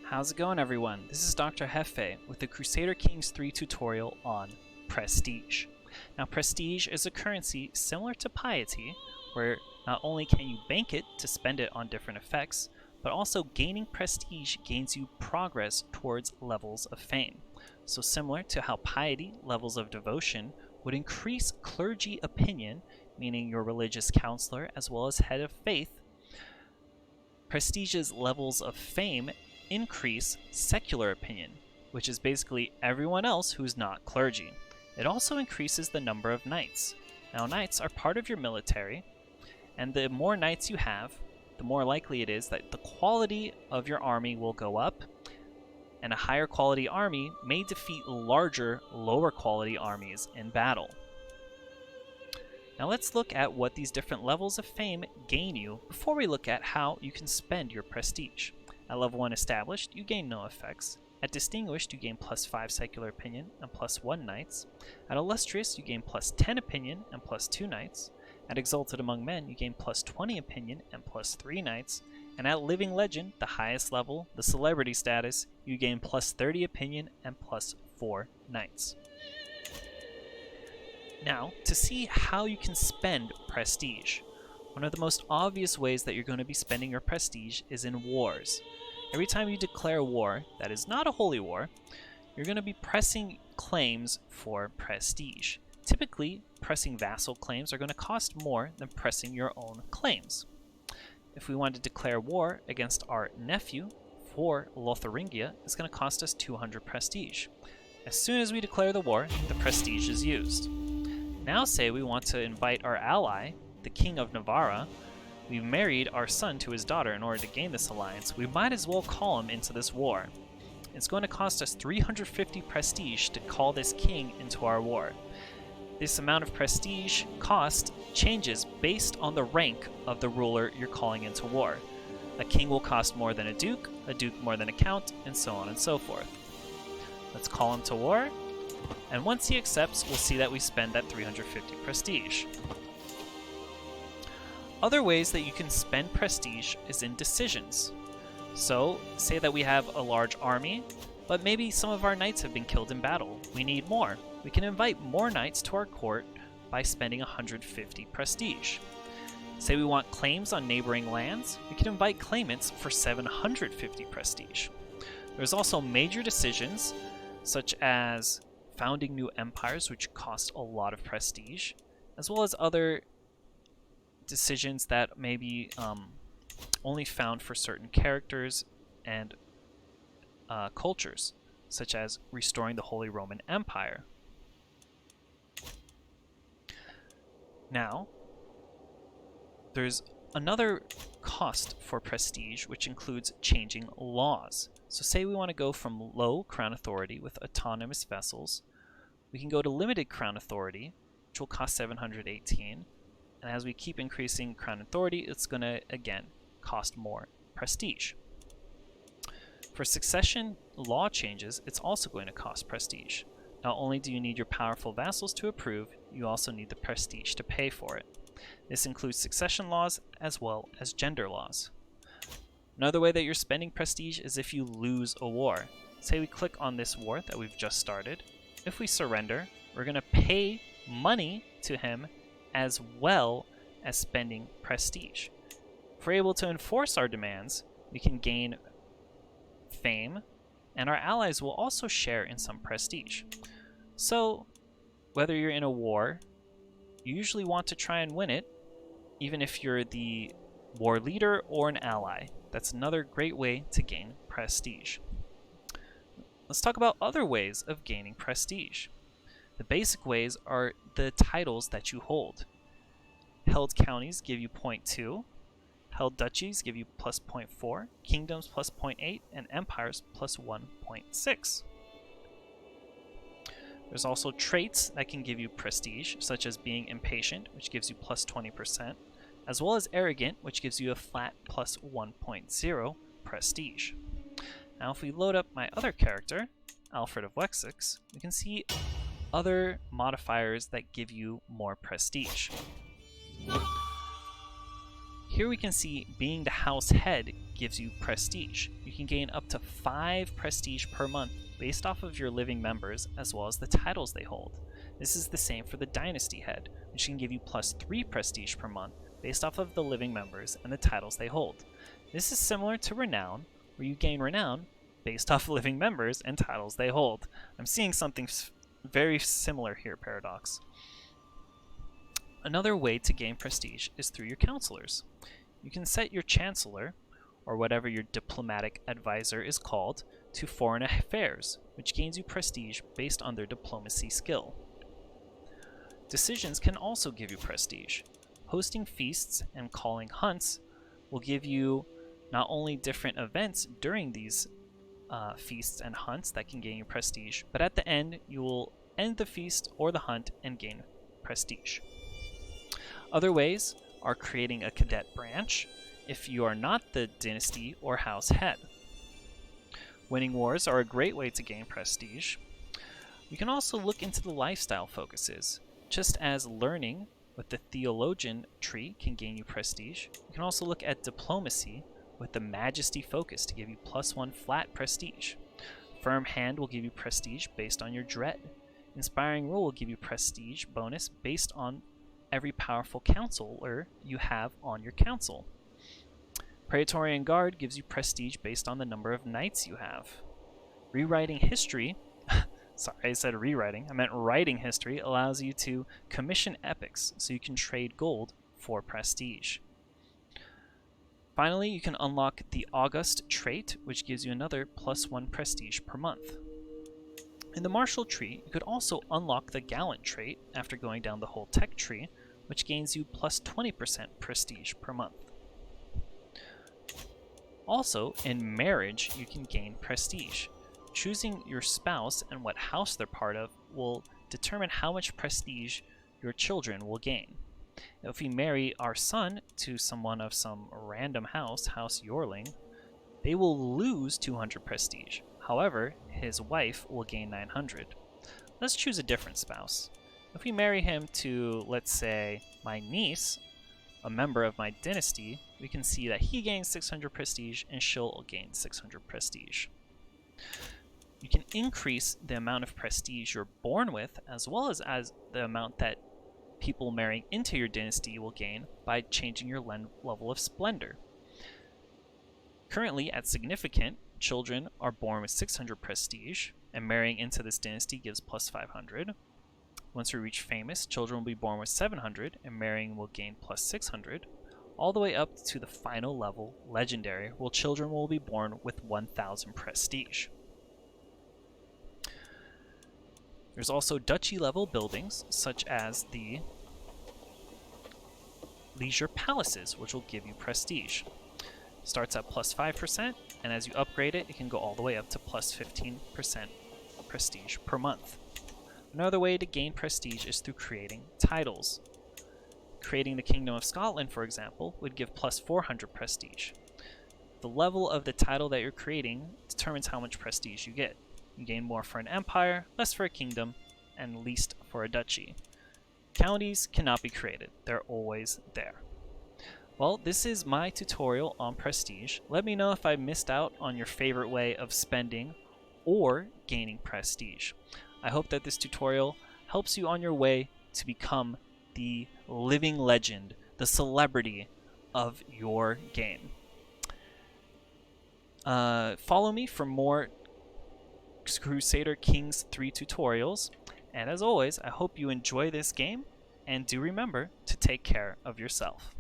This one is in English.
How's it going, everyone? This is DoctorJefe with the Crusader Kings 3 tutorial on prestige. Now, prestige is a currency similar to piety, where not only can you bank it to spend it on different effects, but also gaining prestige gains you progress towards levels of fame. So similar to how piety, levels of devotion, would increase clergy opinion, meaning your religious counselor as well as head of faith, prestige's levels of fame increase secular opinion, which is basically everyone else who's not clergy. It also increases the number of knights. Now, knights are part of your military, and the more knights you have, the more likely it is that the quality of your army will go up, and a higher quality army may defeat larger, lower quality armies in battle. Now let's look at what these different levels of fame gain you before we look at how you can spend your prestige. At level 1 established, you gain no effects. At distinguished, you gain plus 5 secular opinion and plus 1 knights. At illustrious, you gain plus 10 opinion and plus 2 knights. At exalted among men, you gain plus 20 opinion and plus 3 knights. And at living legend, the highest level, the celebrity status, you gain plus 30 opinion and plus 4 knights. Now, to see how you can spend prestige, one of the most obvious ways that you're going to be spending your prestige is in wars. Every time you declare war that is not a holy war, you're going to be pressing claims for prestige. Typically, pressing vassal claims are going to cost more than pressing your own claims. If we want to declare war against our nephew for Lotharingia, it's going to cost us 200 prestige. As soon as we declare the war, the prestige is used. Now say we want to invite our ally, the King of Navarra. We've married our son to his daughter in order to gain this alliance. We might as well call him into this war. It's going to cost us 350 prestige to call this king into our war. This amount of prestige cost changes based on the rank of the ruler you're calling into war. A king will cost more than a duke more than a count, and so on and so forth. Let's call him to war, and once he accepts, we'll see that we spend that 350 prestige. Other ways that you can spend prestige is in decisions. So, say that we have a large army, but maybe some of our knights have been killed in battle. We need more. We can invite more knights to our court by spending 150 prestige. Say we want claims on neighboring lands, we can invite claimants for 750 prestige. There's also major decisions, such as founding new empires, which cost a lot of prestige, as well as other decisions that may be only found for certain characters and cultures, such as restoring the Holy Roman Empire. Now, there's another cost for prestige, which includes changing laws. So say we want to go from low crown authority with autonomous vassals, we can go to limited crown authority, which will cost 718. And as we keep increasing crown authority, it's going to, again, cost more prestige. For succession law changes, it's also going to cost prestige. Not only do you need your powerful vassals to approve, you also need the prestige to pay for it. This includes succession laws as well as gender laws. Another way that you're spending prestige is if you lose a war. Say we click on this war that we've just started. If we surrender, we're going to pay money to him as well as spending prestige. If we're able to enforce our demands, we can gain fame, and our allies will also share in some prestige. So, whether you're in a war, you usually want to try and win it, even if you're the war leader or an ally. That's another great way to gain prestige. Let's talk about other ways of gaining prestige. The basic ways are the titles that you hold. Held counties give you 0.2, held duchies give you plus 0.4, kingdoms plus 0.8, and empires plus 1.6. There's also traits that can give you prestige, such as being impatient, which gives you plus 20%, as well as arrogant, which gives you a flat plus 1.0 prestige. Now if we load up my other character, Alfred of Wessex, we can see other modifiers that give you more prestige. Here we can see being the house head gives you prestige. You can gain up to 5 prestige per month based off of your living members as well as the titles they hold. This is the same for the dynasty head, which can give you plus 3 prestige per month based off of the living members and the titles they hold. This is similar to renown, where you gain renown based off living members and titles they hold. I'm seeing something very similar here, Paradox. Another way to gain prestige is through your counselors. You can set your chancellor, or whatever your diplomatic advisor is called, to foreign affairs, which gains you prestige based on their diplomacy skill. Decisions can also give you prestige. Hosting feasts and calling hunts will give you not only different events during these feasts and hunts that can gain you prestige, but at the end you will end the feast or the hunt and gain prestige. Other ways are creating a cadet branch if you are not the dynasty or house head. Winning wars are a great way to gain prestige. You can also look into the lifestyle focuses. Just as learning with the theologian tree can gain you prestige, you can also look at diplomacy with the majesty focus to give you +1 flat prestige. Firm hand will give you prestige based on your dread. Inspiring rule will give you prestige bonus based on every powerful counselor you have on your council. Praetorian Guard gives you prestige based on the number of knights you have. Rewriting history, sorry, I said rewriting, I meant writing history, allows you to commission epics, so you can trade gold for prestige. Finally, you can unlock the August trait, which gives you another +1 prestige per month. In the martial tree, you could also unlock the gallant trait after going down the whole tech tree, which gains you +20% prestige per month. Also, in marriage, you can gain prestige. Choosing your spouse and what house they're part of will determine how much prestige your children will gain. If we marry our son to someone of some random house, House Yorling, they will lose 200 prestige. However, his wife will gain 900. Let's choose a different spouse. If we marry him to, let's say, my niece, a member of my dynasty, we can see that he gains 600 prestige and she'll gain 600 prestige. You can increase the amount of prestige you're born with, as well as the amount that people marrying into your dynasty will gain by changing your level of splendor. Currently, at significant, children are born with 600 prestige, and marrying into this dynasty gives +500. Once we reach famous, children will be born with 700, and marrying will gain +600, all the way up to the final level, legendary, where children will be born with 1000 prestige. There's also duchy level buildings, such as the leisure palaces, which will give you prestige. Starts at +5%, and as you upgrade it, it can go all the way up to +15% prestige per month. Another way to gain prestige is through creating titles. Creating the Kingdom of Scotland, for example, would give +400 prestige. The level of the title that you're creating determines how much prestige you get. You gain more for an empire, less for a kingdom, and least for a duchy. Counties cannot be created. They're always there. Well, this is my tutorial on prestige. Let me know if I missed out on your favorite way of spending or gaining prestige. I hope that this tutorial helps you on your way to become the living legend, the celebrity of your game. Follow me for more Crusader Kings 3 tutorials, and as always, I hope you enjoy this game, and do remember to take care of yourself.